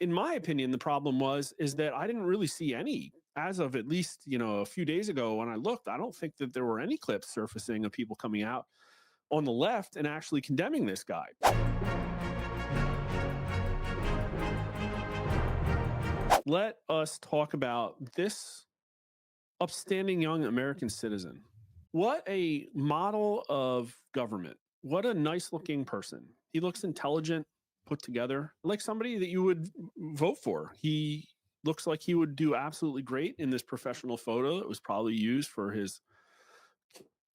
In my opinion, the problem is that I didn't really see any as of at least, a few days ago when I looked. I don't think that there were any clips surfacing of people coming out on the left and actually condemning this guy. Let us talk about this upstanding young American citizen. What a model of government. What a nice looking person. He looks intelligent, put together, like somebody that you would vote for. He looks like he would do absolutely great in this professional photo that was probably used for his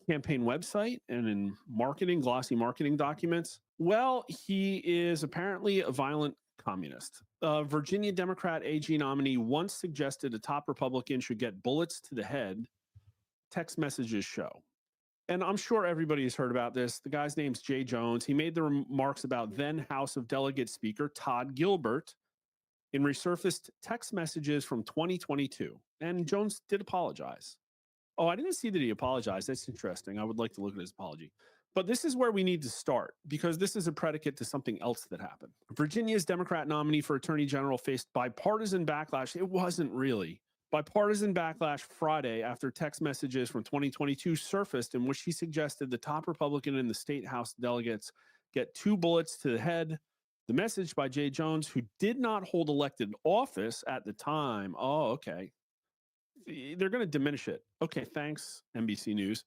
campaign website and in marketing, glossy marketing documents. Well, he is apparently a violent communist. Virginia Democrat AG nominee once suggested a top Republican should get bullets to the head, text messages show. And I'm sure everybody has heard about this. The guy's name's Jay Jones. He made the remarks about then House of Delegates Speaker Todd Gilbert in resurfaced text messages from 2022. And Jones did apologize. Oh, I didn't see that he apologized. That's interesting. I would like to look at his apology. But this is where we need to start because this is a predicate to something else that happened. Virginia's Democrat nominee for Attorney General faced bipartisan backlash. It wasn't really. Bipartisan backlash Friday after text messages from 2022 surfaced in which he suggested the top Republican in the state House delegates get 2 bullets to the head. The message by Jay Jones, who did not hold elected office at the time. Oh, okay. They're going to diminish it. Okay, thanks, NBC News.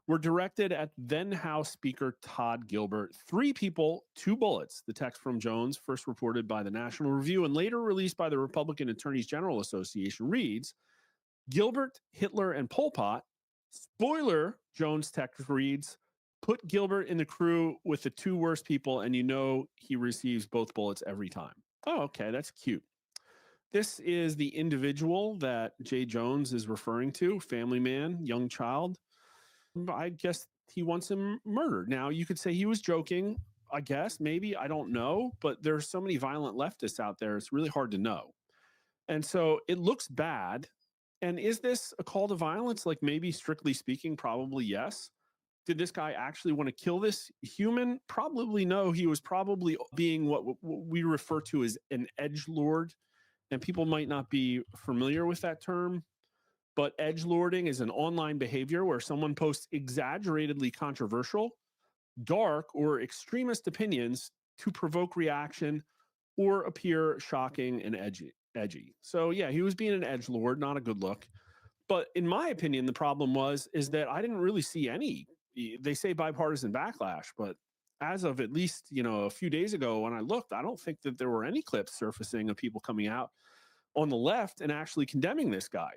Were directed at then House Speaker Todd Gilbert. 3 people, 2 bullets. The text from Jones, first reported by the National Review and later released by the Republican Attorneys General Association, reads, Gilbert, Hitler, and Pol Pot. Spoiler, Jones' text reads, put Gilbert in the crew with the 2 worst people and he receives both bullets every time. Oh, okay, that's cute. This is the individual that Jay Jones is referring to, family man, young child. I guess he wants him murdered. Now, you could say he was joking, I guess, maybe, I don't know, but there's so many violent leftists out there, it's really hard to know. And so it looks bad. And is this a call to violence? Like maybe strictly speaking, probably yes. Did this guy actually want to kill this human? Probably no. He was probably being what we refer to as an edgelord. And people might not be familiar with that term, but edgelording is an online behavior where someone posts exaggeratedly controversial, dark, or extremist opinions to provoke reaction or appear shocking and edgy. So yeah, he was being an edgelord, not a good look. But in my opinion, the problem is that I didn't really see any. They say bipartisan backlash, but as of at least, a few days ago when I looked, I don't think that there were any clips surfacing of people coming out on the left and actually condemning this guy.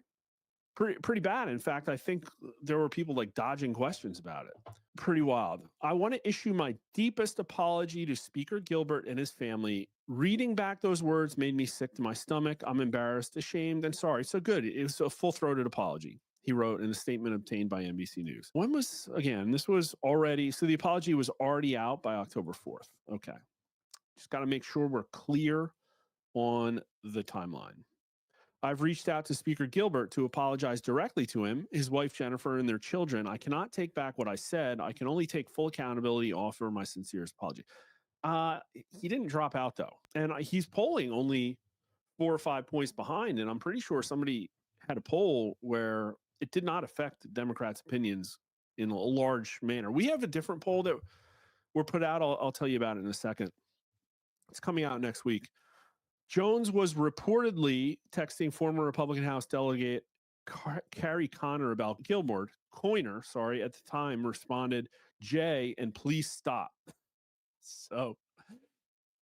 Pretty bad. In fact, I think there were people like dodging questions about it. Pretty wild. I want to issue my deepest apology to Speaker Gilbert and his family. Reading back those words made me sick to my stomach. I'm embarrassed, ashamed, and sorry. So good. It was a full-throated apology, he wrote in a statement obtained by NBC News. This was already, so the apology was already out by October 4th. Okay. Just got to make sure we're clear on the timeline. I've reached out to Speaker Gilbert to apologize directly to him, his wife Jennifer, and their children. I cannot take back what I said. I can only take full accountability, offer my sincerest apology. He didn't drop out, though. And he's polling only 4 or 5 points behind. And I'm pretty sure somebody had a poll where it did not affect Democrats' opinions in a large manner. We have a different poll that were put out. I'll tell you about it in a second. It's coming out next week. Jones was reportedly texting former Republican House Delegate Carrie Coiner about Gilbert. Coiner, at the time responded, Jay, and please stop. So,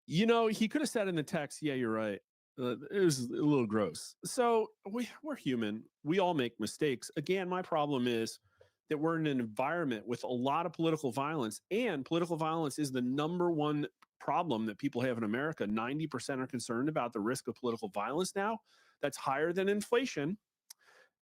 he could have said in the text, yeah, you're right. It was a little gross. So we're human. We all make mistakes. Again, my problem is that we're in an environment with a lot of political violence, and political violence is the number one problem that people have in America. 90% are concerned about the risk of political violence now. That's higher than inflation.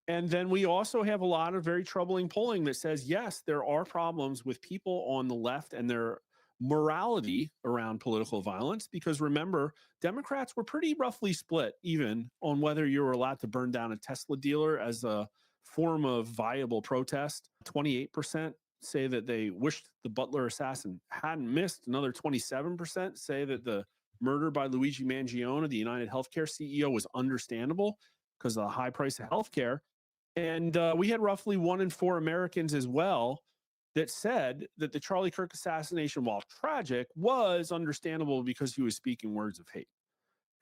And then we also have a lot of very troubling polling that says, yes, there are problems with people on the left and their morality around political violence. Because remember, Democrats were pretty roughly split even on whether you were allowed to burn down a Tesla dealer as a form of viable protest. 28% say that they wished the Butler assassin hadn't missed. Another 27% say that the murder by Luigi Mangione, the United Healthcare CEO, was understandable because of the high price of healthcare. And we had roughly 1 in 4 Americans as well that said that the Charlie Kirk assassination, while tragic, was understandable because he was speaking words of hate.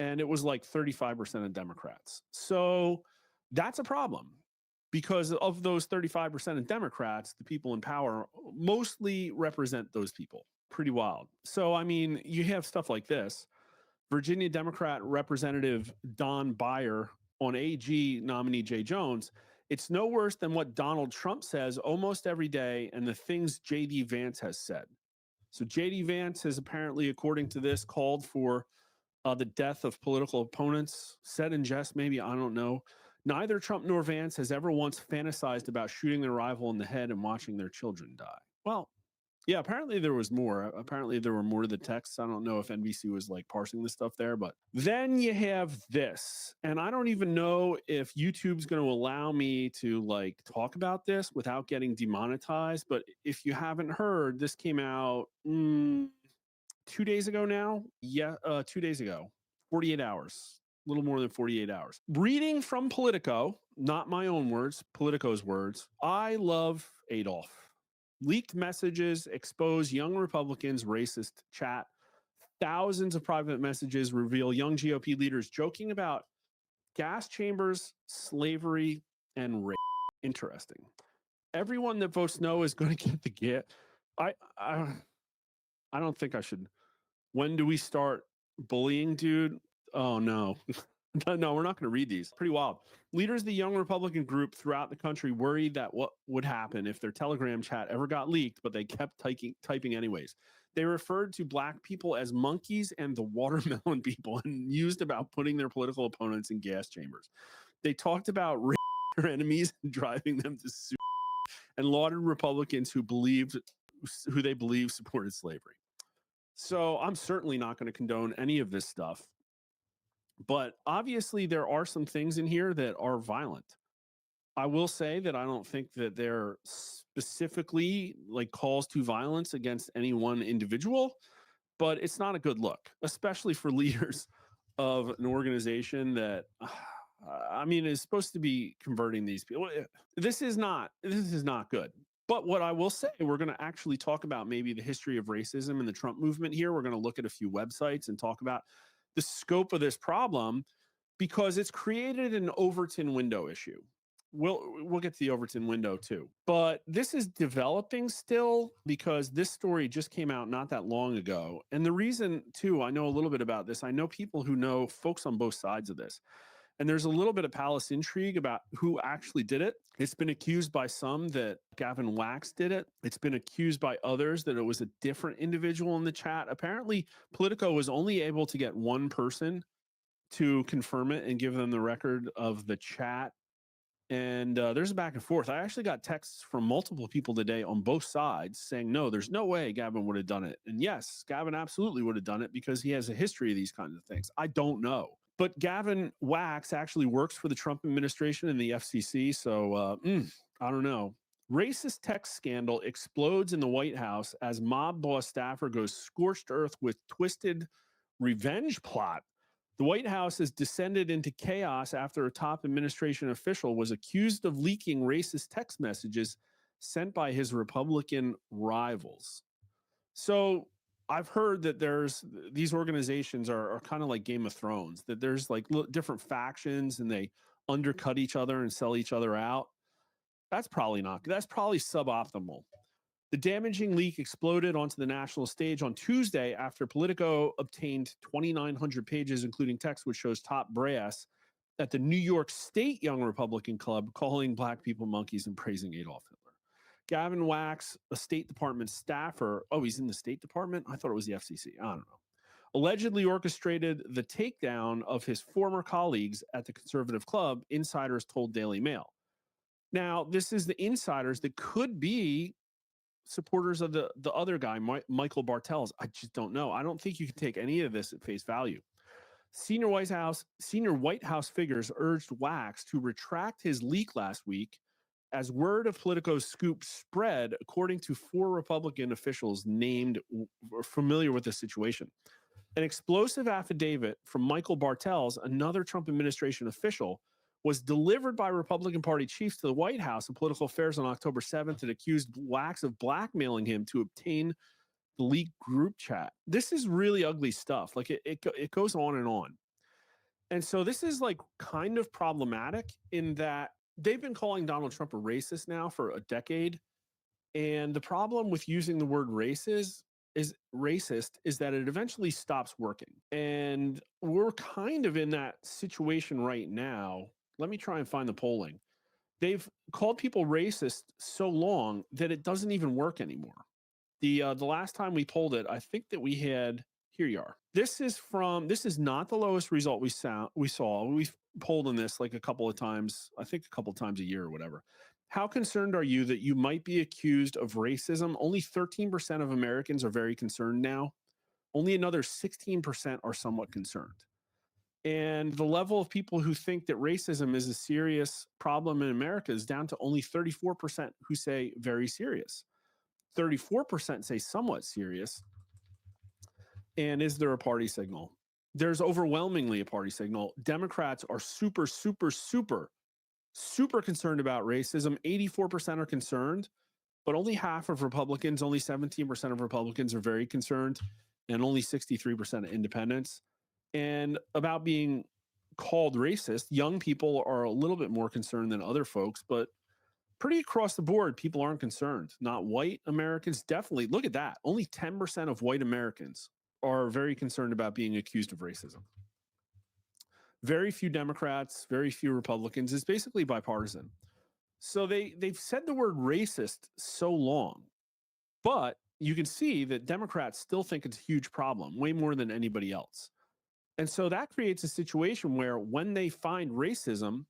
And it was like 35% of Democrats. So that's a problem because of those 35% of Democrats, the people in power mostly represent those people. Pretty wild. So, I mean, you have stuff like this. Virginia Democrat Representative Don Beyer on AG nominee Jay Jones. It's no worse than what Donald Trump says almost every day and the things J.D. Vance has said. So J.D. Vance has apparently, according to this, called for the death of political opponents. Said in jest, maybe, I don't know. Neither Trump nor Vance has ever once fantasized about shooting their rival in the head and watching their children die. Well, yeah, apparently there was more. Apparently there were more to the texts. I don't know if NBC was like parsing this stuff there, but then you have this. And I don't even know if YouTube's going to allow me to like talk about this without getting demonetized. But if you haven't heard, this came out 2 days ago now. Yeah, 2 days ago, 48 hours, a little more than 48 hours. Reading from Politico, not my own words, Politico's words. I love Adolf. Leaked messages expose young Republicans' racist chat. Thousands of private messages reveal young GOP leaders joking about gas chambers, slavery, and rape. Interesting. Everyone that votes no is going to get the gift. I don't think I should. When do we start bullying, dude? Oh, no. No, we're not going to read these. Pretty wild. Leaders of the young Republican group throughout the country worried that what would happen if their Telegram chat ever got leaked, but they kept typing anyways. They referred to Black people as monkeys and the watermelon people and used about putting their political opponents in gas chambers. They talked about their enemies and driving them to sue and lauded Republicans who they believe supported slavery. So I'm certainly not going to condone any of this stuff. But obviously, there are some things in here that are violent. I will say that I don't think that they're specifically like calls to violence against any one individual, but it's not a good look, especially for leaders of an organization that, I mean, is supposed to be converting these people. This is not good. But what I will say, we're going to actually talk about maybe the history of racism and the Trump movement here. We're going to look at a few websites and talk about the scope of this problem because it's created an Overton window issue. We'll get to the Overton window too. But this is developing still because this story just came out not that long ago. And the reason too, I know a little bit about this. I know people who know folks on both sides of this. And there's a little bit of palace intrigue about who actually did it. It's been accused by some that Gavin Wax did it. It's been accused by others that it was a different individual in the chat. Apparently, Politico was only able to get one person to confirm it and give them the record of the chat. And there's a back and forth. I actually got texts from multiple people today on both sides saying, no, there's no way Gavin would have done it. And yes, Gavin absolutely would have done it because he has a history of these kinds of things. I don't know. But Gavin Wax actually works for the Trump administration and the FCC. So I don't know. Racist text scandal explodes in the White House as mob boss staffer goes scorched earth with twisted revenge plot. The White House has descended into chaos after a top administration official was accused of leaking racist text messages sent by his Republican rivals. So I've heard that there's these organizations are kind of like Game of Thrones, that there's like different factions and they undercut each other and sell each other out. That's probably suboptimal. The damaging leak exploded onto the national stage on Tuesday after Politico obtained 2,900 pages, including text, which shows top brass at the New York State Young Republican Club calling Black people monkeys and praising Adolf Hitler. Gavin Wax, a State Department staffer. Oh, he's in the State Department? I thought it was the FCC. I don't know. Allegedly orchestrated the takedown of his former colleagues at the conservative club, insiders told Daily Mail. Now, this is the insiders that could be supporters of the other guy, Michael Bartels. I just don't know. I don't think you can take any of this at face value. Senior White House figures urged Wax to retract his leak last week as word of Politico's scoop spread, according to 4 Republican officials named familiar with the situation. An explosive affidavit from Michael Bartels, another Trump administration official, was delivered by Republican Party chiefs to the White House and Political Affairs on October 7th and accused Wax of blackmailing him to obtain the leaked group chat. This is really ugly stuff. Like it goes on and on. And so this is like kind of problematic in that they've been calling Donald Trump a racist now for a decade. And the problem with using the word racist is that it eventually stops working. And we're kind of in that situation right now. Let me try and find the polling. They've called people racist so long that it doesn't even work anymore. The last time we polled it, I think that we had, here you are. This is not the lowest result we saw. We've polled on this like a couple of times, I think a couple of times a year or whatever. How concerned are you that you might be accused of racism? Only 13% of Americans are very concerned now. Only another 16% are somewhat concerned. And the level of people who think that racism is a serious problem in America is down to only 34% who say very serious. 34% say somewhat serious. And is there a party signal? There's overwhelmingly a party signal. Democrats are super, super, super, super concerned about racism. 84% are concerned, but only half of Republicans, only 17% of Republicans are very concerned, and only 63% of independents. And about being called racist, young people are a little bit more concerned than other folks, but pretty across the board, people aren't concerned. Not white Americans, definitely. Look at that. Only 10% of white Americans are very concerned about being accused of racism. Very few Democrats, very few Republicans. It's basically bipartisan. So they've said the word racist so long, but you can see that Democrats still think it's a huge problem, way more than anybody else. And so that creates a situation where when they find racism,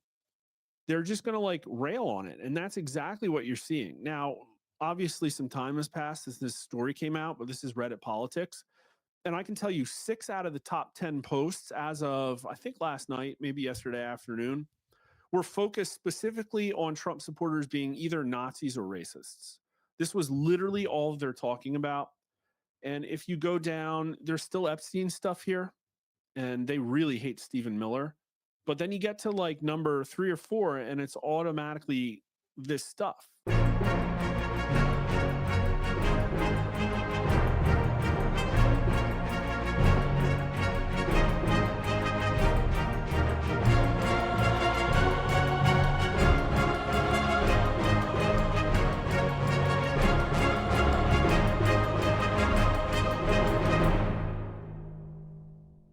they're just going to like rail on it. And that's exactly what you're seeing. Now, obviously, some time has passed since this story came out, but this is Reddit Politics. And I can tell you 6 out of the top 10 posts as of, I think, last night, maybe yesterday afternoon, were focused specifically on Trump supporters being either Nazis or racists. This was literally all they're talking about. And if you go down, there's still Epstein stuff here, and they really hate Stephen Miller. But then you get to like number 3 or 4, and it's automatically this stuff.